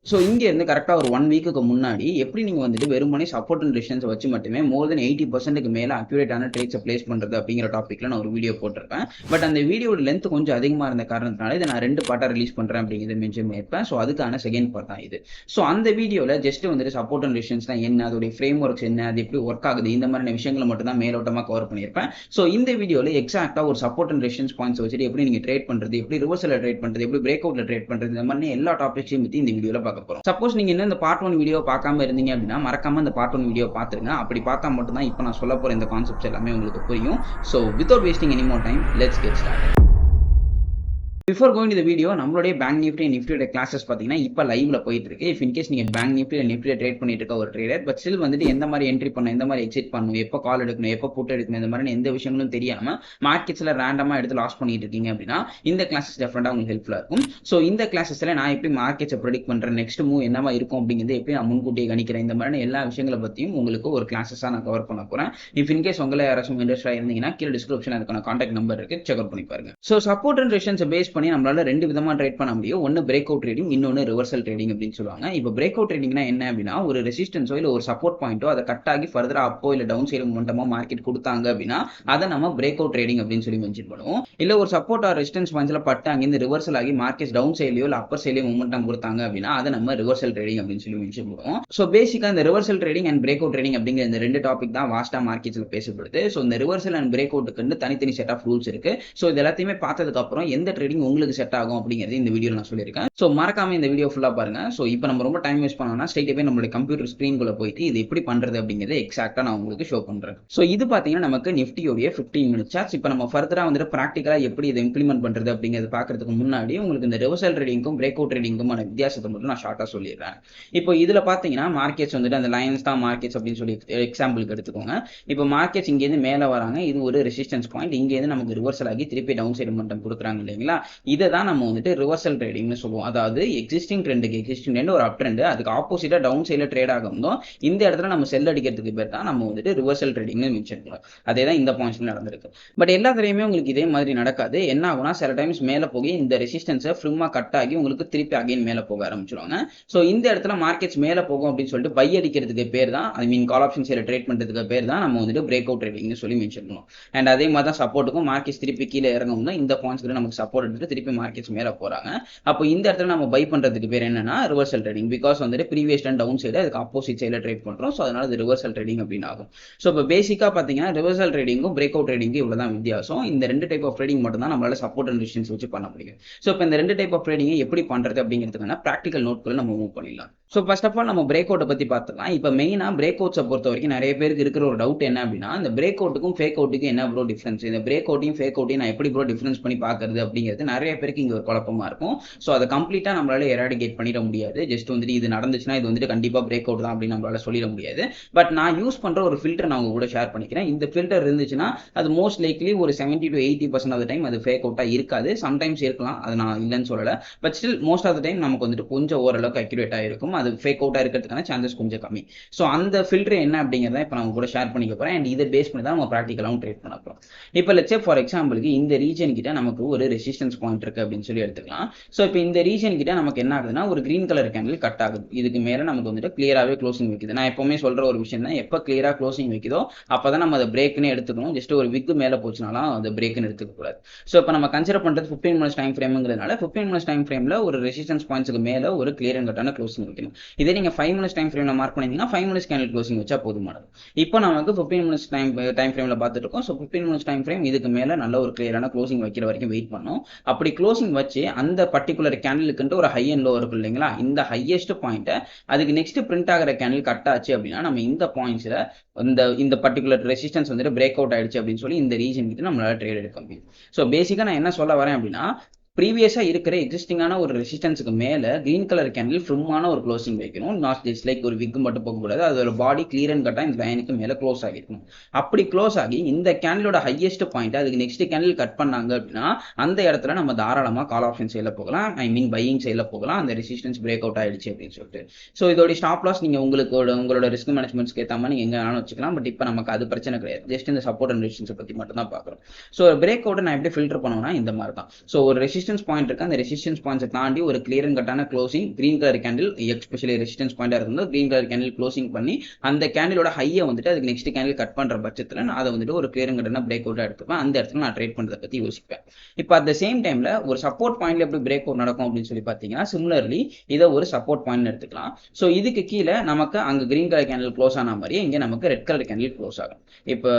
So இங்கேருந்து கரெக்டாக ஒரு 1 வீக்குக்கு முன்னாடி எப்படி நீங்கள் வந்துட்டு வெறுமனே சப்போர்ட் அண்ட் ரெசிஸ்டன்ஸ் வச்சு மட்டுமே மோர் தென் 80% மேலே அக்யூரேட்டான ட்ரேட்ஸை பிளேஸ் பண்ணுறது அப்படிங்கிற டாப்பிக்கில் நான் ஒரு வீடியோ போட்டிருப்பேன். பட் அந்த வீடியோட லென்த் கொஞ்சம் அதிகமாக இருந்த காரணத்தினால இதை நான் 2 பார்ட்டாக ரிலீஸ் பண்ணுறேன் அப்படிங்கிறத மென்ஷன் பண்ணியிருப்பேன். ஸோ அதுக்கான செகண்ட் பார்ட் தான் இது. ஸோ அந்த வீடியோவில் ஜஸ்ட் வந்துட்டு சப்போர்ட் அண்ட் ரெசிஸ்டன்ஸ் தான் என்ன, அதோடைய ஃப்ரேம் ஒர்க்ஸ் என்ன, அது எப்படி ஒர்க் ஆகுது, இந்த மாதிரியான விஷயங்களை மட்டும் தான் மேலோட்டமாக கவர் பண்ணியிருப்பேன். ஸோ இந்த வீடியோவில் எக்ஸாக்டாக ஒரு சப்போர்ட் அண்ட் ரெசிஸ்டன்ஸ் பாயிண்ட்ஸ் வச்சுட்டு எப்படி நீங்கள் ட்ரேட் பண்ணுறது, எப்படி ரிவர்சலில் ட்ரேட் பண்ணுறது, எப்படி பிரேக் அவுட்ல ட்ரேட் பண்ணுறது, இந்த மாதிரி எல்லா டாபிக்ஸையும் பற்றி இந்த வீடியோவில் பார்க்க போகிறோம். சப்போஸ் நீங்கள் இந்த பார்ட் 1 வீடியோ பார்க்காம இருந்தீங்க அப்படின்னா மறக்காம இந்த பார்ட் 1 வீடியோ பார்த்துருங்க. அப்படி பார்த்தா மட்டும் தான் இப்போ நான் சொல்ல போற இந்த கான்செப்ட்ஸ் எல்லாமே உங்களுக்கு புரியும். So without wasting any more time, let's get started. Before going to video, நம்மளுடைய பேங்க் நிஃப்டி நிஃப்டியோட கிளாஸஸ் பார்த்தீங்கன்னா இப்போ லைவ்ல போயிட்டு இருக்கு. இஃப் இன்கேஸ் நீங்கள் பேங்க் நிஃப்டியில் ட்ரேட் பண்ணிட்டு இருக்க ஒரு ட்ரேடர், பட் ஸ்டில் வந்துட்டு எந்த மாதிரி என்ட்ரி பண்ணணும், எந்த மாதிரி எக்ஸிட் பண்ணணும், எப்போ கால் எடுக்கணும், எப்போ புட் எடுக்கணும், இந்த மாதிரி எந்த விஷயங்களும் தெரியாம மார்க்கெட்ஸ்ல ரேண்டமா எடுத்து லாஸ் பண்ணிட்டு இருக்கீங்க அப்படின்னா இந்த கிளாஸஸ் டெஃபரெண்டா உங்களுக்கு ஹெல்ப்ஃபுல்லா இருக்கும். ஸோ இந்த கிளாஸஸ்ல நான் எப்படி மார்க்கெட்ஸை ப்ரெடிக்ட் பண்றேன், நெக்ஸ்ட் மூவ் என்னவா இருக்கும் அப்படிங்கிறது எப்படி நான் முன்கூட்டியே கணிக்கிறேன், இந்த மாதிரி எல்லா விஷயங்களை பத்தியும் உங்களுக்கு ஒரு கிளாஸஸா நான் கவர் பண்ண போறேன். இஃப் இன்கேஸ் உங்களை யாராச்சும் இன்ட்ரெஸ்ட் ஆயிருந்தீங்கன்னா கீழே டிஸ்கிரிப்ஷன் அதுக்கான கான்டாக்ட் நம்பர் இருக்கு, செக் அவுட் பண்ணி பாருங்க. ஸோ சப்போர்ட் அண்ட் ரெசிஸ்டன்ஸை பேஸ் பண்ணி நம்மளால 2 ட்ரேட் பண்ண முடியும். ஒன்னு பிரேக் அவுட் ட்ரேடிங், இன்னொன்னு ரிவர்சல் ட்ரேடிங் அப்படின்னு சொல்லுவாங்க. இப்போ பிரேக் அவுட் ட்ரேடிங்னா என்ன அப்படின்னா, ஒரு ரெசிஸ்டன்ஸோ இல்ல ஒரு சப்போர்ட் பாயிண்டோ அதை கட் ஆகி ஃபர்தரா அப்போ இல்ல டவுன் சைடு மொமெண்டமா மார்க்கெட் கொடுத்தாங்க அப்படின்னா அதை நம்ம பிரேக் அவுட் ட்ரேடிங் அப்படின்னு சொல்லி மென்ஷன் பண்ணுவோம். இல்ல ஒரு சப்போர்ட் ஆர் ரெசிஸ்டன்ஸ் பாயிண்ட்ஸ்ல பட்டு அங்கிருந்து ரிவர்சல் ஆகி மார்க்கெட் டவுன் சைட்லயோ இல்ல அப்பர் சைட்லயோ மொமெண்டம் கொடுத்தாங்க அப்படின்னா அதை நம்ம ரிவர்சல் ட்ரேடிங் அப்படின்னு சொல்லி மென்ஷன் பண்ணுவோம். ஸோ பேசிக்கா இந்த reversal trading and break out trading அப்படிங்கிற இந்த 2 டாபிக் தான் வாஸ்டா மார்க்கெட்ஸ்ல பேசப்படுது. ஸோ இந்த ரிவர்சல் அண்ட் பிரேக் அவுட்டுக்கு தனித்தனி செட் ஆஃப் ரூல்ஸ் இருக்கு. ஸோ இது எல்லாத்தையுமே பார்த்ததுக்கு அப்புறம் எந்த ட்ரேடிங் உங்களுக்கு செட் ஆகும் அப்படிங்கிறது இந்த வீடியோ நான் சொல்லியிருக்கேன். ஸோ மறக்காம இந்த வீடியோ ஃபுல்லா பாருங்க. ஸோ இப்போ நம்ம ரொம்ப டைம் வேஸ்ட் பண்ணோம்னா ஸ்ட்ரெயிட்டாவே நம்மளுடைய கம்ப்யூட்டர் ஸ்கிரீன்குள்ள போயிட்டு இது எப்படி பண்றது அப்படிங்கிறது எக்ஸாக்டா நான் உங்களுக்கு ஷோ பண்றேன். ஸோ இது பாத்தீங்கன்னா நமக்கு நிஃப்டியோடைய 15 மினிட்ஸ் சார்ட்ஸ். இப்போ நம்ம ஃபர்தரா வந்துட்டு பிராக்டிகலா எப்படி இதை இம்ப்ளிமெண்ட் பண்றது அப்படிங்கிறது பாக்குறதுக்கு முன்னாடி உங்களுக்கு இந்த ரிவர்சல் ட்ரேடிங்கும் பிரேக் அவுட் ட்ரேடிங்குமான வித்தியாசத்தை மட்டும் நான் ஷார்ட்டா சொல்லிடுறேன். இப்போ இதுல பாத்தீங்கன்னா மார்க்கெட்ஸ் வந்துட்டு அந்த லைன்ஸ் தான் மார்க்கெட்ஸ் அப்படின்னு சொல்லி எக்ஸாம்பிளுக்கு எடுத்துக்கோங்க. இப்போ மார்க்கெட்ஸ் இங்க இருந்து மேல வராங்க, இது ஒரு ரெசிஸ்டன்ஸ் பாயிண்ட், இங்க இருந்து நமக்கு ரிவர்சல் ஆகி திருப்பி டவுன் சைடு மொமெண்டம் கொடுக்குறாங்க இல்லைங்களா, இதை தான் நம்ம வந்துட்டு ரிவர்சல் ட்ரேடிங்னு சொல்லுவோம். அதாவது எக்ஸிஸ்டிங் ட்ரெண்ட் ஒரு அப் ட்ரெண்ட், அதுக்கு ஆப்போசிட்டா டவுன் சைட்ல ட்ரேட் ஆகும்போது இந்த இடத்துல நம்ம செல் அடிக்கிறதுக்கு பேர் தான் நம்ம வந்துட்டு ரிவர்சல் ட்ரேடிங்னு மென்ஷன் பண்ணுவோம். அதே தான் இந்த பாயிண்ட்ஸ்ல நடந்திருக்கு. பட் எல்லா தடவையுமே உங்களுக்கு இதே மாதிரி நடக்காது. என்ன ஆகும்னா சில டைம்ஸ் மேல போய் இந்த ரெசிஸ்டன்ஸை ஃப்ரிமா கட் ஆகி உங்களுக்கு திருப்பி அகைன் மேல போக ஆரம்பிச்சிருவாங்க. ஸோ இந்த இடத்துல மார்க்கெட்ஸ் மேல போகும் அப்படின்னு சொல்லிட்டு பை அடிக்கிறதுக்கு பேர் தான், ஐ மீன் கால் ஆப்ஷன் சைட்ல ட்ரேட் பண்றதுக்கு பேர் தான் நம்ம வந்துட்டு பிரேக் அவுட் ட்ரேடிங்னு சொல்லி மென்ஷன் பண்ணுவோம். அண்ட் அதே மாதிரி தான் சப்போர்ட்டுக்கும் மார்க்கெட்ஸ் திருப்பி கீழே இறங்கும்னா இந்த பாயிண்ட்ஸ்ல நமக்கு சப்போர்ட் எடுத்து திருப்பி மார்க்கெட்ஸ் மேல போறாங்க. அப்போ இந்த இடத்துல நம்ம பை பண்றதுக்கு பேர் என்னன்னா ரிவர்சல் ட்ரேடிங். பிகாஸ் வந்துட்டு ப்ரீவியஸ் அண்ட் டவுன் சைடு அதுக்கு ஆப்போசிட் சைடுல ட்ரேட் பண்றோம். ஸோ அதனால இது ரிவர்சல் ட்ரேடிங் அப்படின்னு ஆகும். ஸோ இப்போ பேசிக்கா பாத்தீங்கன்னா ரிவர்சல் ட்ரேடிங்கும் பிரேக் அவுட் ட்ரேடிங்கும் இவ்வளவுதான் வித்தியாசம். இந்த 2 டைப் ஆஃப் ட்ரேடிங் மட்டும் தான் நம்மளால சப்போர்ட் அண்ட் ரெசிஸ்டன்ஸ் வச்சு பண்ண முடியும். ஸோ இப்போ இந்த 2 டைப் ஆஃப் ட்ரேடிங் எப்படி பண்றது அப்படிங்கிறதுக்கான பிராக்டிகல் நோட்களை நம்ம மூவ் பண்ணிடலாம். ஸோ ஃபர்ஸ்ட் ஆஃப் ஆல் நம்ம பிரேக் அவுட்டை பத்தி பார்த்துக்கலாம். இப்போ மெயினா பிரேக் அவுட்ஸை பொறுத்த வரைக்கும் நிறைய பேருக்கு இருக்கிற ஒரு டவுட் என்ன அப்படின்னா, இந்த பிரேக் அவுட்டுக்கும் ஃபேக் அவுட்டுக்கும் என்ன ப்ரோ டிஃபரன்ஸ், இந்த பிரேக் அவுட்டையும் ஃபேக் அவுட்டையும் நான் எப்படி ப்ரோ டிஃபரன்ஸ் பண்ணி பார்க்கறது அப்படிங்கிறது நிறைய பேருக்கு இங்க ஒரு குழப்பமா இருக்கும். ஸோ அதை கம்ப்ளீட்டா நம்மளால எராடிகேட் பண்ணிட முடியாது. ஜஸ்ட் வந்துட்டு இது நடந்துச்சுன்னா இது வந்துட்டு கண்டிப்பா பிரேக் அவுட் தான் அப்படின்னு நம்மளால சொல்லிட முடியாது. பட் நான் யூஸ் பண்ற ஒரு ஃபில்டர் நான் உங்க கூட ஷேர் பண்ணிக்கிறேன். இந்த ஃபில்டர் இருந்துச்சுன்னா அது மோஸ்ட் லைக்லி ஒரு 70 to 80% ஆஃப் த டைம் அது ஃபேக் அவுட்டா இருக்காது. சம்டைம்ஸ் இருக்கலாம், அது நான் இல்லைன்னு சொல்லல. But still most of the time நமக்கு வந்துட்டு கொஞ்சம் ஓரளவுக்கு அக்யூரேட்டா இருக்கும். அது ஃபேக் அவுட்டா இருக்கிறதுக்கான சான்சஸ் கொஞ்சம் கம்மி. ஸோ அந்த ஃபில்டர் என்ன அப்படிங்கிறத இப்போ நான் கூட ஷேர் பண்ணிக்க போறேன். அண்ட் இதை பேஸ் பண்ணி தான் நம்ம ப்ராக்டிகலாகவும் ட்ரேட் பண்ண போறோம். இப்போ லெட்ஸ் சே ஃபார் எக்ஸாம்பிளுக்கு இந்த ரீஜன் கிட்ட நமக்கு ஒரு ரெசிஸ்டன்ஸ் பாயிண்ட் இருக்கு அப்படின்னு சொல்லி எடுத்துக்கலாம். ஸோ இப்போ இந்த ரீஜன் கிட்ட நமக்கு என்ன ஆகுதுன்னா ஒரு கிரீன் கலர் கேண்டில் கட் ஆகுது. இதுக்கு மேல நமக்கு வந்துட்டு கிளியராகவே க்ளோசிங் வைக்குது. நான் எப்பவுமே சொல்ற ஒரு விஷயம் தான், எப்போ கிளியரா க்ளோசிங் வைக்குதோ அப்பதான் நம்ம அதை பிரேக்னு எடுத்துக்கணும். ஜஸ்ட் ஒரு விக்கு மேல போச்சுனாலும் அதை பிரேக்னு எடுத்துக்க கூடாது. ஸோ இப்போ நம்ம கன்சிடர் பண்றது 15 மினிட்ஸ் டைம் ஃப்ரேம்ங்கிறதுனால 15 மினிட்ஸ் டைம் ஃப்ரேம்ல ஒரு ரெசிஸ்டன்ஸ் பாயிண்ட்ஸ்க்கு மேல ஒரு கிளியர் அண்ட் கட்டான க்ளோசிங் வைக்கணும். இதே நீங்க 5 மினிட்ஸ் டைம் ஃப்ரேம்ல மார்க் பண்ணீங்கன்னா 5 மினிட்ஸ் கேண்டில் க்ளோசிங் வச்சா போதுமானது. இப்போ நமக்கு 15 மினிட்ஸ் டைம் ஃப்ரேம்ல பார்த்துட்டு இருக்கோம். ஸோ 15 மினிட்ஸ் டைம் ஃப்ரேம் இதுக்கு மேல நல்ல ஒரு கிளியரான க்ளோசிங் வைக்கிற வரைக்கும் வெயிட் பண்ணோம். அப்படி க்ளோசிங் வச்சு அந்த பர்டிகுலர் கேண்டிலுக்கு ஒரு ஹை அண்ட் லோ இருக்கும் இல்லைங்களா, இந்த ஹையஸ்ட் பாயிண்ட் அதுக்கு நெக்ஸ்ட் பிரிண்ட் ஆகிற கேண்டில் கட் ஆச்சு அப்படின்னா நம்ம இந்த பாயிண்ட்ஸ்ல இந்த பர்டிகுலர் ரெசிஸ்டன்ஸ் வந்துட்டு பிரேக் அவுட் ஆயிடுச்சு அப்படின்னு சொல்லி இந்த ரீஜன் கிட்ட நம்மளால ட்ரேட் எடுக்க முடியும். ஸோ பேசிக்கா நான் என்ன சொல்ல வரேன் அப்படின்னா, ப்ரீவியஸா இருக்கிற எக்ஸிஸ்டிங்கான ஒரு ரெசிஸ்டன்ஸுக்கு மேல கிரீன் கலர் கேண்டில் ஃப்ரிமான ஒரு க்ளோசிங் வைக்கணும். நாட் ஜஸ்ட் லைக் ஒரு விக் மட்டும் போகக்கூடாது. அதோட பாடி கிளியர் அண்ட் கட்டா இந்த லைனுக்கு மேல க்ளோஸ் ஆகிருக்கணும். அப்படி க்ளோஸ் ஆகி இந்த கேண்டிலோட ஹையஸ்ட் பாயிண்ட் அதுக்கு நெக்ஸ்ட் கேண்டில் கட் பண்ணாங்க அப்படின்னா அந்த இடத்துல நம்ம தாராளமா கால் ஆப்ஷன் சைட்ல போகலாம், ஐ மீன் பையிங் சைட்ல போகலாம். அந்த ரெசிஸ்டன்ஸ் பிரேக் அவுட் ஆயிடுச்சு அப்படின்னு சொல்லிட்டு. ஸோ இதோட ஸ்டாப் லாஸ் நீங்க உங்களோட ரிஸ்க் மேனேஜ்மெண்ட்ஸ்க்கு ஏற்ற மாதிரி நீங்க எங்க வேணாலும் வச்சுக்கலாம். பட் இப்போ நமக்கு அது பிரச்சனை கிடையாது. ஜஸ்ட் இந்த சப்போர்ட் அண்ட் ரெசிஸ்டன்ஸ் பத்தி மட்டும் தான் பாக்குறோம். ஸோ பிரேக் அவுட் நான் எப்படி ஃபில்டர் பண்ணுவேன்னா இந்த மாதிரி தான். ஸோ ஒரு ரெசிஸ்டன்ஸ் ரெசிஸ்டன்ஸ் பாயிண்ட் இருக்கு, அந்த ரெசிஸ்டன்ஸ் பாயிண்ட்ஸை தாண்டி ஒரு clear and Katana closing green colour candle, especially resistance பாயிண்டா இருக்கும்போது கிரீன் கலர் கேண்டில் க்ளோசிங் பண்ணி அந்த கேண்டிலோட ஹையை வந்துட்டு அதுக்கு நெக்ஸ்ட் கேண்டில் கட் பண்ற பட்சத்தில் நான் அதை வந்துட்டு ஒரு கிளியர் அண்ட் கட்டான பிரேக் அவுட்டா எடுத்துப்பேன். அந்த இடத்துல நான் ட்ரேட் பண்றதை பத்தி யோசிப்பேன். இப்போ அட் த சேம் டைம்ல ஒரு சப்போர்ட் பாயிண்ட்ல எப்படி பிரேக் அவுட் நடக்கும் அப்படின்னு சொல்லி பாத்தீங்கன்னா, சிமிலர்லி இதை ஒரு சப்போர்ட் பாயிண்ட் எடுத்துக்கலாம். ஸோ இதுக்கு கீழே நமக்கு அங்க கிரீன் கலர் கேண்டில் க்ளோஸ் ஆன மாதிரி இங்க நமக்கு ரெட் கலர் கேண்டில் க்ளோஸ் ஆகும். இப்போ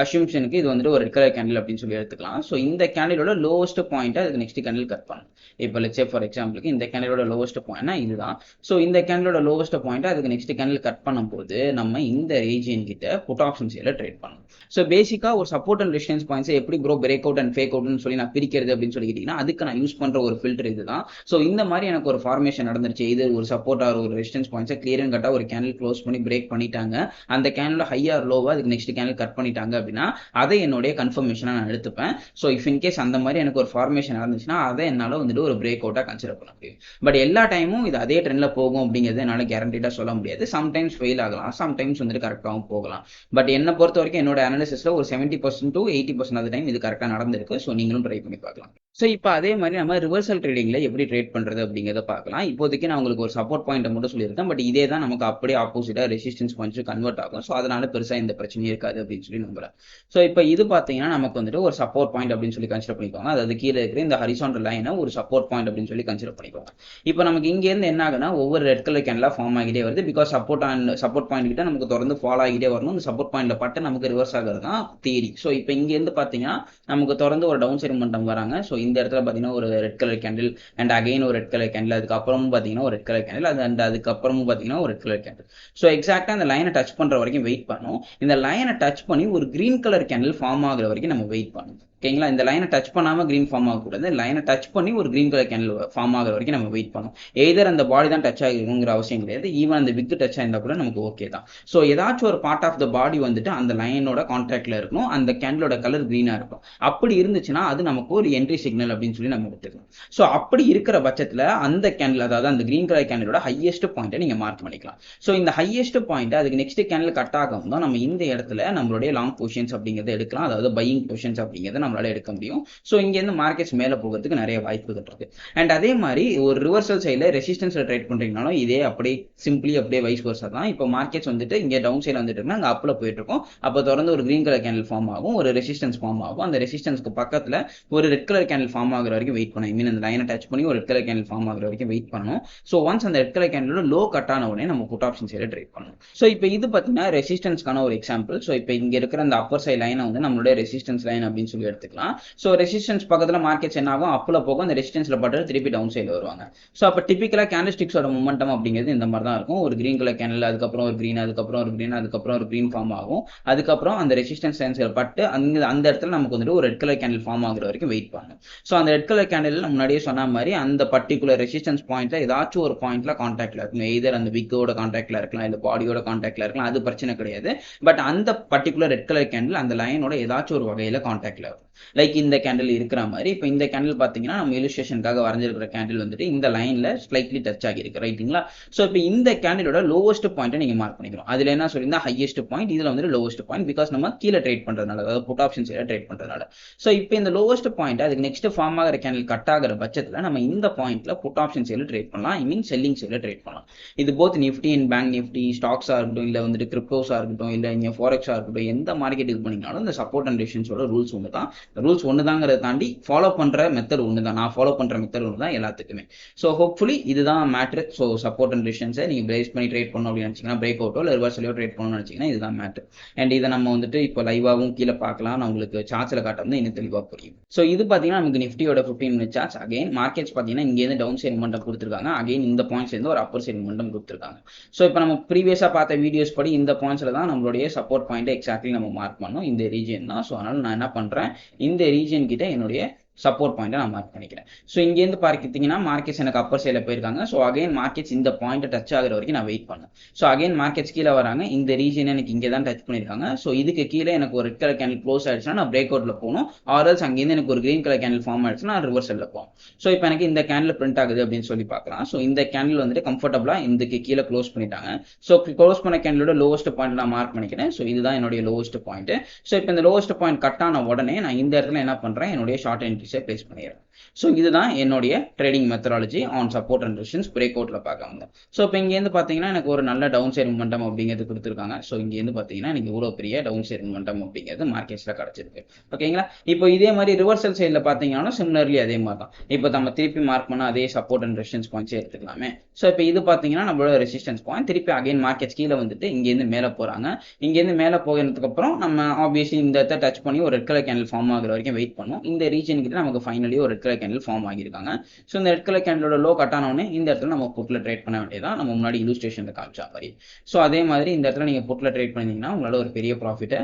அசியூம்ஷனுக்கு இது வந்துட்டு ஒரு ரெட் கலர் கேண்டில் அப்படின்னு சொல்லி எடுத்துக்கலாம். ஸோ இந்த கேண்டிலோட லோவஸ்ட் பாயிண்ட் அதுக்கு நெக்ஸ்ட் கேண்டில் கட் பண்ணும். இப்போ லெட்ஸ் சே ஃபார் எக்ஸாம்பிளுக்கு இந்த கேண்டிலோட லோவஸ்ட் பாயிண்ட்னா இதுதான். ஸோ இந்த கேண்டிலோட லோவஸ்ட் பாயிண்ட் அதுக்கு நெக்ஸ்ட் கேண்டில் கட் பண்ணும்போது நம்ம இந்த ரீஜியன் கிட்ட புட் ஆப்ஷன் சேல ட்ரேட் பண்ணணும். ஸோ பேசிக்கா ஒரு சப்போர்ட் அண்ட் ரெசிஸ்டன்ஸ் பாயிண்ட்ஸ் எப்படி ப்ரோ பிரேக் அவுட் அண்ட் ஃபேக் அவுட்னு சொல்லி நான் பிரிக்கிறது அப்படின்னு சொல்லிக்கிட்டீங்கன்னா, அதுக்கு நான் யூஸ் பண்ற ஒரு ஃபில்டர் இதுதான். ஸோ இந்த மாதிரி எனக்கு ஒரு ஃபார்மேஷன் நடந்துருச்சு, இது ஒரு சப்போர்ட் ஆர் ஒரு ரெசிஸ்டன்ஸ் பாயிண்ட்ஸை கிளியர் அண்ட் கட்டா ஒரு கேண்டில் க்ளோஸ் பண்ணி பிரேக் பண்ணிட்டாங்க, அந்த கேண்டில் ஹை ஆர் லோவா அதுக்கு நெக்ஸ்ட் கேண்டில் கட் பண்ணிட்டாங்க அப்படின்னா அதை என்னுடைய கன்ஃபர்மேஷனா நான் எடுத்துப்பேன். ஸோ இஃப் இன் கேஸ் அந்த மாதிரி எனக்கு ஒரு ஃபார்மேஷன் நடந்துச்சுன்னா அதை என்னால் வந்துட்டு ஒரு பிரேக் அவுட்டா கன்சிடர் பண்ண முடியும். பட் எல்லா டைமும் இது அதே ட்ரெண்ட்ல போகும் அப்படிங்கிறது என்னால் கேரண்டீடா சொல்ல முடியாது. சம்டைம்ஸ் ஃபெயில் ஆகலாம், சம்டைம்ஸ் வந்துட்டு கரெக்டாகவும் போகலாம். பட் என்னை பொறுத்த வரைக்கும் என்னோட அனாலிசிஸ்ல ஒரு 70% to 80% ஆஃப் டைம் இது கரெக்டாக நடந்திருக்கு. ஸோ நீங்களும் ட்ரை பண்ணி பார்க்கலாம். ஸோ இப்போ அதே மாதிரி நம்ம ரிவர்சல் ட்ரேடிங்ல எப்படி ட்ரேட் பண்றது அப்படிங்கிறத பார்க்கலாம். இப்போதைக்கு நான் உங்களுக்கு ஒரு சப்போர்ட் பாயிண்ட் மட்டும் சொல்லியிருக்கேன். பட் இதே தான் நமக்கு அப்படியே ஆப்போசிட்டா ரெசிஸ்டன்ஸ் பாயிண்ட்ஸ் கன்வெர்ட் ஆகும். ஸோ அதனால பெருசா இந்த பிரச்சனையும் இருக்காது அப்படின்னு சொல்லி நம்புறேன். ஸோ இப்போ இது பார்த்தீங்கன்னா நமக்கு வந்துட்டு ஒரு சப்போர்ட் பாயிண்ட் அப்படின்னு சொல்லி கன்சிடர் பண்ணிக்கோங்க. அதாவது கீழே இருக்கிற இந்த ஹரிசாண்டல் லைனை ஒரு சப்போர்ட் பாயிண்ட் அப்படின்னு சொல்லி கன்சிடர் பண்ணிக்கோங்க. இப்போ நமக்கு இங்க இருந்து என்ன ஆகுனா ஒவ்வொரு ரெட் கலர் கேண்டிலா ஃபார்ம் ஆகிட்டே வருது. பிகாஸ் சப்போர்ட் பாயிண்ட் கிட்ட நமக்கு தொடர்ந்து ஃபாலோ ஆகிட்டே வரணும். இந்த சப்போர்ட் பாயிண்ட்ல பட்டு நமக்கு ரிவர்ஸ் ஆகிறது தான் தியரி. ஸோ இப்போ இங்க இருந்து பாத்தீங்கன்னா நமக்கு தொடர்ந்து ஒரு டவுன் சைடு மொமெண்டம் வராங்க. ஸோ இந்த இடத்துல பாத்தீங்கன்னா ஒரு red colour candle and again ஒரு ரெட் கலர் கேண்டில், அதுக்கப்புறமும் பாத்தீங்கன்னா ஒரு ரெட் கலர் கேண்டில், அண்ட் அதுக்கப்புறமும் பாத்தீங்கன்னா ஒரு ரெட் கலர் கேண்டில். ஸோ எக்ஸாக்டா அந்த லைனை டச் பண்ற வரைக்கும் வெயிட் பண்ணும். இந்த லைனை டச் பண்ணி ஒரு கிரீன் கலர் கேண்டில் ஃபார்ம் ஆகுற வரைக்கும் நம்ம வெயிட் பண்ணணும். ஓகேங்களா? இந்த லைனை டச் பண்ணாம கிரீன் ஃபார்ம் ஆகக்கூடாது. லைனை டச் பண்ணி ஒரு கிரீன் கலர் கேண்டில் ஃபார்ம் ஆகிற வரைக்கும் நம்ம வெயிட் பண்ணணும். எய்தர் அந்த பாடி தான் டச் ஆகிருக்குங்கிற அவசியம் கிடையாது. ஈவன் அந்த விக் டச் ஆயிருந்தா கூட நமக்கு ஓகே தான். ஸோ ஏதாச்சும் ஒரு பார்ட் ஆஃப் த பாடி வந்துட்டு அந்த லைனோட கான்டாக்ட்ல இருக்கணும், அந்த கேண்டிலோட கலர் கிரீனா இருக்கும். அப்படி இருந்துச்சுன்னா அது நமக்கு ஒரு என்ட்ரி சிக்னல் அப்படின்னு சொல்லி நம்ம எடுத்துக்கலாம். ஸோ அப்படி இருக்கிற பட்சத்தில் அந்த கேண்டில், அதாவது அந்த கிரீன் கலர் கேண்டிலோட ஹையஸ்ட் பாயிண்ட்டை நீங்க மார்க் பண்ணிக்கலாம். ஸோ இந்த ஹையஸ்ட் பாயிண்ட் அதுக்கு நெக்ஸ்ட் கேண்டில் கட் ஆகும் தான் நம்ம இந்த இடத்துல நம்மளுடைய லாங் பொசிஷன்ஸ் அப்படிங்கிறத எடுக்கலாம். அதாவது பையிங் பொசிஷன்ஸ் அப்படிங்கிறத நம்மளால எடுக்க முடியும். ஸோ இங்க இருந்து மார்க்கெட்ஸ் மேல போகிறதுக்கு நிறைய வாய்ப்புகள் இருக்கு. அண்ட் அதே மாதிரி ஒரு ரிவர்சல் சைட்ல ரெசிஸ்டன்ஸ்ல ட்ரேட் பண்றீங்கனாலும் இதே அப்படியே சிம்பிளி அப்படியே வைஸ் வர்சா தான். இப்போ மார்க்கெட்ஸ் வந்துட்டு இங்க டவுன் சைட்ல வந்துட்டு இருக்குன்னா அங்க அப்ல போயிட்டு இருக்கும். அப்போ தொடர்ந்து ஒரு கிரீன் கலர் கேண்டில் ஃபார்ம் ஆகும், ஒரு ரெசிஸ்டன்ஸ் ஃபார்ம் ஆகும். அந்த ரெசிஸ்டன்ஸ்க்கு பக்கத்துல ஒரு ரெட் கலர் கேண்டில் ஃபார்ம் ஆகுற வரைக்கும் வெயிட் பண்ணணும். ஐ மீன் அந்த லைனை டச் பண்ணி ஒரு ரெட் கலர் கேண்டில் ஃபார்ம் ஆகுற வரைக்கும் வெயிட் பண்ணணும். ஸோ ஒன்ஸ் அந்த ரெட் கலர் கேண்டிலோட லோ கட் ஆன உடனே நம்ம புட் ஆப்ஷன் சைட்ல ட்ரேட் பண்ணணும். ஸோ இப்போ இது பார்த்தீங்கன்னா ரெசிஸ்டன்ஸ்க்கான ஒரு எக்ஸாம்பிள். ஸோ இப்போ இங்க இருக்கிற அந்த அப்பர் சைட் லைனை வந்து நம்மளுடைய ரெசிஸ்டன்ஸ் லைன் அப்படின்னு சொல்லி எடுத்துக்கலாம். ஸோ ரெசிஸ்டன்ஸ் பக்கத்துல மார்க்கெட்ஸ் என்ன ஆகும், அப்ல போகும், அந்த ரெசிஸ்டன்ஸ்ல பட்டு திருப்பி டவுன் சைட்ல வருவாங்க. ஸோ அப்போ டிபிக்கலா கேண்டில்ஸ்டிக்ஸோட மொமெண்டம் அப்படிங்கிறது இந்த மாதிரி தான் இருக்கும். ஒரு கிரீன் கலர் கேண்டில், அதுக்கப்புறம் ஒரு கிரீன், அதுக்கப்புறம் ஒரு கிரீன், அதுக்கப்புறம் ஒரு கிரீன் ஃபார்ம் ஆகும். அதுக்கப்புறம் அந்த ரெசிஸ்டன்ஸ் லைன்ஸ்ல பட்டு அந்த இடத்துல நமக்கு வந்துட்டு ஒரு ரெட் கலர் கேண்டில் ஃபார்ம் ஆகுற வரைக்கும் வெயிட் பண்ணும். ஸோ அந்த ரெட் கலர் கேண்டில் முன்னாடியே சொன்ன மாதிரி அந்த பர்டிகுலர் ரெசிஸ்டன்ஸ் பாயிண்ட்ல ஏதாச்சும் ஒரு பாயிண்ட்ல கான்டாக்ட்ல இருக்கும். எய்தர் அந்த விக்கோட கான்டாக்ட்ல இருக்கலாம், இல்ல பாடியோட கான்டாக்ட்ல இருக்கலாம், அது பிரச்சனை கிடையாது. பட் அந்த பர்டிகுலர் ரெட் கலர் கேண்டில் அந்த லைனோட ஏதாச்சும் ஒரு வகையில கான்டாக்ட்ல இருக்கும். லைக் இந்த கேண்டில் இருக்கிற மாதிரி இப்போ இந்த கேண்டில் பாத்தீங்கன்னா நம்ம இலுஸ்ட்ரேஷனுக்காக வரைஞ்சிருக்கிற கேண்டில் வந்துட்டு இந்த லைன்ல ஸ்லைட்லி டச் ஆகிருக்கு, ரைட்டுங்களா? ஸோ இப்போ இந்த கேண்டிலோட லோவஸ்ட் பாயிண்ட் நீங்க மார்க் பண்ணிக்கிறோம். அதுல என்ன சொல்லியிருந்தா ஹையஸ்ட் பாயிண்ட், இதுல வந்து லோவஸ்ட் பாயிண்ட். பிகாஸ் நம்ம கீழே ட்ரேட் பண்றதுனால, அதாவது புட் ஆப்ஷன்ஸ் ட்ரேட் பண்றதுனால. ஸோ இப்போ இந்த லோவஸ்ட் பாயிண்ட் அதுக்கு நெக்ஸ்ட் ஃபார்ம் ஆகிற கேண்டில் கட் ஆகிற பட்சத்துல நம்ம இந்த பாயிண்ட்ல புட் ஆப்ஷன் சைட்ல ட்ரேட் பண்ணலாம். ஐ மீன் செல்லிங் சைட்ல ட்ரேட் பண்ணலாம். இது both Nifty and bank Nifty, ஸ்டாக்ஸா இருக்கட்டும், இல்ல வந்துட்டு கிரிப்டோஸா இருக்கட்டும், இல்ல இங்க ஃபாரெக்ஸா இருக்கட்டும், எந்த மார்க்கெட் இது பண்ணீங்கனாலும் இந்த சப்போர்ட் அண்ட் ரெசிஸ்டன்ஸோட ரூல்ஸ் ஒன்று தான். ரூல்ஸ் ஒன்று தாங்கிறத தாண்டி ஃபாலோ பண்ற மெத்தட் ஒன்று தான். நான் ஃபாலோ பண்ற மெத்தட் ஒன்று தான் எல்லாத்துக்குமே. ஸோ ஹோப்ஃபுல்லி இதுதான் மேட்ரு. ஸோ சப்போர்ட் அண்ட் ரெசிஸ்டன்ஸை நீங்க பிரேஸ் பண்ணி ட்ரேட் பண்ணணும் அப்படின்னு நினைச்சீங்கன்னா, பிரேக் அவுட்டோ இல்லை ரிவர்சலையோ ட்ரேட் பண்ணணும்னு நினைச்சீங்கன்னா இதுதான் மேட்ரு. அண்ட் இதை நம்ம வந்துட்டு இப்போ லைவாகவும் கீழே பார்க்கலாம். நான் உங்களுக்கு சார்ட்ஸ்ல காட்டுறது இன்னும் தெளிவாக புரியும். ஸோ இது பார்த்தீங்கன்னா நமக்கு நிஃப்டியோட 15 minute சார்ட்ஸ். அகைன் மார்க்கெட்ஸ் பார்த்தீங்கன்னா இங்கேருந்து டவுன் சைட் மொமெண்டம் கொடுத்துருக்காங்க. அகைன் இந்த பாயிண்ட்ஸ் இருந்து ஒரு அப்பர் சைட் மொமெண்டம் கொடுத்துருக்காங்க. ஸோ இப்போ நம்ம ப்ரீவியஸாக பார்த்த வீடியோஸ் படி இந்த பாயிண்ட்ஸ்ல தான் நம்மளுடைய சப்போர்ட் பாயிண்ட் எக்ஸாக்ட்லி நம்ம மார்க் பண்ணோம். இந்த ரீஜன் தான். ஸோ அதனால நான் என்ன பண்றேன், இந்த ரீஜன் கிட்ட என்னுடைய சப்போர்ட் பாயிண்ட் நான் மார்க் பண்ணிக்கிறேன். ஸோ இங்கேருந்து பார்த்தீங்கன்னா மார்க்கெட்ஸ் எனக்கு அப்பர் சைடில் போயிருக்காங்க. ஸோ அகைன் மார்க்கெட்ஸ் இந்த பாயிண்ட் டச் ஆகிற வரைக்கும் நான் வெயிட் பண்ணேன். ஸோ அகைன் மார்க்கெட்ஸ் கீழே வராங்க. இந்த ரீஜன் எனக்கு இங்கே தான் டச் பண்ணியிருக்காங்க. ஸோ இதுக்கு கீழே எனக்கு ஒரு ரெட் கலர் கேண்டில் க்ளோஸ் ஆயிடுச்சுன்னா நான் பிரேக் அவுட்ல போகணும். ஆர்எல்ஸ் அங்கேருந்து எனக்கு ஒரு கிரீன் கலர் கேண்டில் ஃபார்ம் ஆயிடுச்சுன்னா நான் ரிவர்சல்ல போகும். ஸோ இப்போ எனக்கு இந்த கேண்டில் பிரிண்ட் ஆகுது அப்படின்னு சொல்லி பார்க்கலாம். ஸோ இந்த கேண்டில் வந்துட்டு கம்ஃபர்டபுளா இதுக்கு கீழே க்ளோஸ் பண்ணிட்டாங்க. ஸோ க்ளோஸ் பண்ண கேண்டிலோட லோவஸ்ட் பாயிண்ட் நான் மார்க் பண்ணிக்கிறேன். ஸோ இதுதான் என்னுடைய லோவஸ்ட் பாயிண்ட். ஸோ இப்போ இந்த லோவஸ்ட் பாயிண்ட் கட் ஆன உடனே நான் இந்த இடத்துல என்ன பண்றேன், என்னுடைய ஷார்ட் என்ட்ரி என்ட்ரிஸை பிளேஸ் பண்ணிடுறேன். ஸோ இதுதான் என்னுடைய trading methodology on support and resistance break அவுட்ல பார்க்க வந்தேன். ஸோ இப்போ இங்கேருந்து பார்த்தீங்கன்னா எனக்கு ஒரு நல்ல டவுன் சைட் மொமெண்டம் அப்படிங்கிறது கொடுத்துருக்காங்க. ஸோ இங்கேருந்து பார்த்தீங்கன்னா எனக்கு இவ்வளோ பெரிய டவுன் சைட் மொமெண்டம் அப்படிங்கிறது மார்க்கெட்ஸ்ல கிடைச்சிருக்கு. ஓகேங்களா? இப்போ இதே மாதிரி ரிவர்சல் சைடில் பார்த்தீங்கன்னா சிமிலர்லி அதே மாதிரி தான். இப்போ நம்ம திருப்பி மார்க் பண்ண அதே சப்போர்ட் அண்ட் ரெசிஸ்டன்ஸ் பாயிண்ட்ஸே எடுத்துக்கலாமே. ஸோ இப்போ இது பார்த்தீங்கன்னா நம்மளோட ரெசிஸ்டன்ஸ் பாயிண்ட். திருப்பி அகைன் மார்க்கெட்ஸ் கீழே வந்துட்டு இங்கேருந்து மேலே போகிறாங்க. இங்கேருந்து மேலே போகிறதுக்கு அப்புறம் நம்ம ஆப்வியஸ்லி இந்த இடத்த டச் பண்ணி ஒரு ரெட் கலர் கேண்டில் ஃபார்ம் ஆகிற வரைக்கும் வெயிட் பண்ணும். இந்த ரீஜன் கிட்ட நமக்கு ஃபைனலி ஒரு ரெட் கலர் கேண்டில் ஃபார்ம் ஆகியிருக்காங்க. ஸோ இந்த ரெட் கலர் கேண்டிலோட லோ கட் ஆனவுடனே இந்த இடத்துல நம்ம புட்ல ட்ரேட் பண்ண வேண்டியதான், நம்ம முன்னாடி இல்லுஸ்ட்ரேஷன்ல காமிச்சா மாதிரி. ஸோ அதே மாதிரி இந்த இடத்துல நீங்க புட்ல ட்ரேட் பண்ணீங்கன்னா உங்களால ஒரு பெரிய ப்ராஃபிட்டை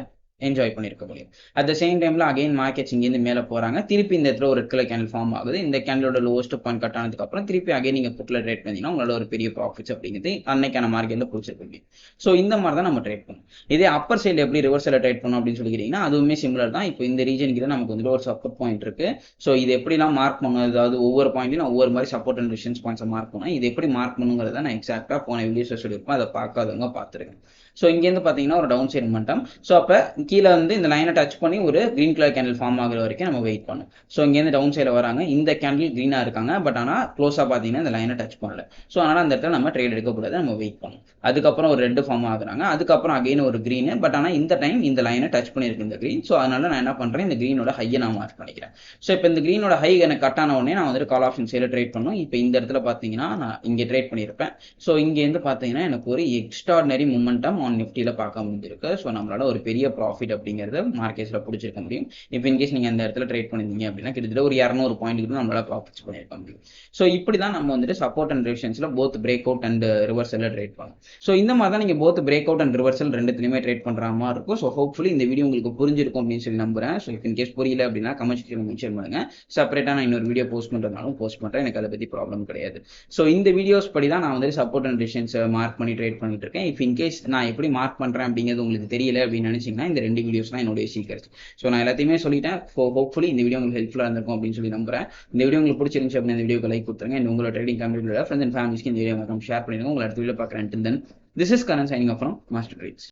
என்ஜாய் பண்ணிருக்க முடியும். அட் த சேம் டைம்ல அகைன் மார்க்கெட்ஸ் இங்கேருந்து மேலே போறாங்க. திருப்பி இந்த இடத்துல ஒரு ரெட் கலர் கேண்டில் ஃபார்ம் ஆகுது. இந்த கேண்டிலோட லோவஸ்ட் பாயிண்ட் கட் ஆனதுக்கு அப்புறம் திருப்பி அகைன் நீங்க புட்ல ட்ரேட் பண்ணீங்கன்னா உங்களால ஒரு பெரிய ப்ராஃபிட்ஸ் அப்படிங்கிறது அன்னைக்கான மார்க்கெட்ல பிடிச்சிருக்க முடியும். ஸோ இந்த மாதிரி தான் நம்ம ட்ரேட் பண்ணும். இதே அப்பர் சைடு எப்படி ரிவர்சல் ட்ரேட் பண்ணும் அப்படின்னு சொல்லிக்கிறீங்கன்னா அதுவுமே சிமிலர் தான். இப்போ இந்த ரீஜன் கிட்ட நமக்கு வந்துட்டு ஒரு சப்போர்ட் பாயிண்ட் இருக்கு. ஸோ இது எப்படிலாம் மார்க் பண்ணும், அதாவது ஒவ்வொரு பாயிண்ட்லையும் ஒவ்வொரு மாதிரி சப்போர்ட் அண்ட் ரெசிஸ்டன்ஸ் பாயிண்ட்ஸை மார்க் பண்ணும். இது எப்படி மார்க் பண்ணுங்கிறத நான் எக்ஸாக்டா போன வீடியோஸ்ல சொல்லியிருப்பேன். அதை பார்க்காதவங்க பார்த்துருக்கேன். ஸோ இங்கேருந்து பார்த்தீங்கன்னா ஒரு டவுன் சைட் மொமெண்டம். ஸோ அப்போ கீழே வந்து இந்த லைனை டச் பண்ணி ஒரு கிரீன் கலர் கேண்டில் ஃபார்ம் ஆகிற வரைக்கும் நம்ம வெயிட் பண்ணும். ஸோ இங்கேருந்து டவுன் சைடில் வராங்க. இந்த கேண்டில் கிரீனாக இருக்காங்க. பட் ஆனால் க்ளோஸாக பார்த்தீங்கன்னா இந்த லைனை டச் பண்ணல. ஸோ அதனால் அந்த இடத்துல நம்ம ட்ரேட் எடுக்கக்கூடாது, நம்ம வெயிட் பண்ணும். அதுக்கப்புறம் ஒரு ரெட் ஃபார்ம் ஆகுறாங்க. அதுக்கப்புறம் அகைன் ஒரு கிரீன். பட் ஆனால் இந்த டைம் இந்த லைனை டச் பண்ணியிருக்கு இந்த கிரீன். ஸோ அதனால நான் என்ன பண்ணுறேன், இந்த கிரீனோட ஹையை நான் மார்க் பண்ணிக்கிறேன். ஸோ இப்போ இந்த கிரீனோட ஹை எனக்கு கட் ஆன உடனே நான் வந்துட்டு கால் ஆப்ஷன் சைடில் ட்ரேட் பண்ணும். இப்போ இந்த இடத்துல பார்த்தீங்கன்னா நான் இங்கே ட்ரேட் பண்ணியிருப்பேன். ஸோ இங்கேருந்து பார்த்தீங்கன்னா எனக்கு ஒரு எக்ஸ்ட்ராடினரி மூமெண்டம் ஆன் நிஃப்டியில் பார்க்க முடிஞ்சிருக்கு. ஸோ நம்மளால ஒரு பெரிய ப்ராஃபிட் அப்படிங்கிறத மார்க்கெட்ஸ்ல பிடிச்சிருக்க முடியும். இப்போ இன்கேஸ் நீங்க அந்த இடத்துல ட்ரேட் பண்ணிருந்தீங்க அப்படின்னா கிட்டத்தட்ட ஒரு 200 பாயிண்ட் நம்மளால ப்ராஃபிட்ஸ் பண்ணிருக்க முடியும். ஸோ இப்படிதான் நம்ம வந்துட்டு சப்போர்ட் அண்ட் ரெசிஸ்டன்ஸ்ல போத் பிரேக் அவுட் அண்ட் ரிவர்சல்ல ட்ரேட் பண்ணலாம். ஸோ இந்த மாதிரி தான் நீங்க both break out and reversal ரெண்டுத்துலயுமே ட்ரேட் பண்ற மாதிரி இருக்கும். ஸோ ஹோப்ஃபுல்லி இந்த வீடியோ உங்களுக்கு புரிஞ்சிருக்கும் அப்படின்னு சொல்லி நம்புறேன். ஸோ இன்கேஸ் புரியல அப்படின்னா கமெண்ட் செக்ஷன்ல மென்ஷன் பண்ணுங்க. செப்பரேட்டா நான் இன்னொரு வீடியோ போஸ்ட் பண்றதுனாலும் போஸ்ட் பண்றேன், எனக்கு அதை பத்தி ப்ராப்ளம் கிடையாது. ஸோ இந்த வீடியோஸ் படி தான் நான் வந்து சப்போர்ட் அண்ட் ரெசிஸ்டன்ஸ் மார்க் பண்ணி ட்ரேட் பண்ணிட்டு இருக்கேன். இஃப் இன்கேஸ் நான் எப்படி மார்க் பண்றேன் அப்படிங்கிறது உங்களுக்கு தெரியல அப்படின்னு நினைச்சீங்கன்னா இந்த ரெண்டு வீடியோஸ் தான் என்னுடைய சீக்ரெட்ஸ். ஸோ நான் எல்லாத்தையுமே சொல்லிட்டேன். ஹோப்ஃபுல்லி இந்த வீடியோ உங்களுக்கு ஹெல்ப்ஃபுல்லா இருந்திருக்கும் அப்படின்னு சொல்லி நம்புறேன். இந்த வீடியோ உங்களுக்கு பிடிச்சிருந்துச்சு அப்படின்னு இந்த வீடியோக்கு லைக் கொடுத்துருங்க. இந்த உங்களோட ட்ரேடிங் கம்யூனிட்டியோட ஃப்ரெண்ட்ஸ் அண்ட் ஃபேமிலிஸ்க்கு இந்த வீடியோ ஷேர் பண்ணிடுங்க. உங்களை அடுத்த வீடியோ பார்க்குறேன். Until then, this is Karan signing off from Master Trades.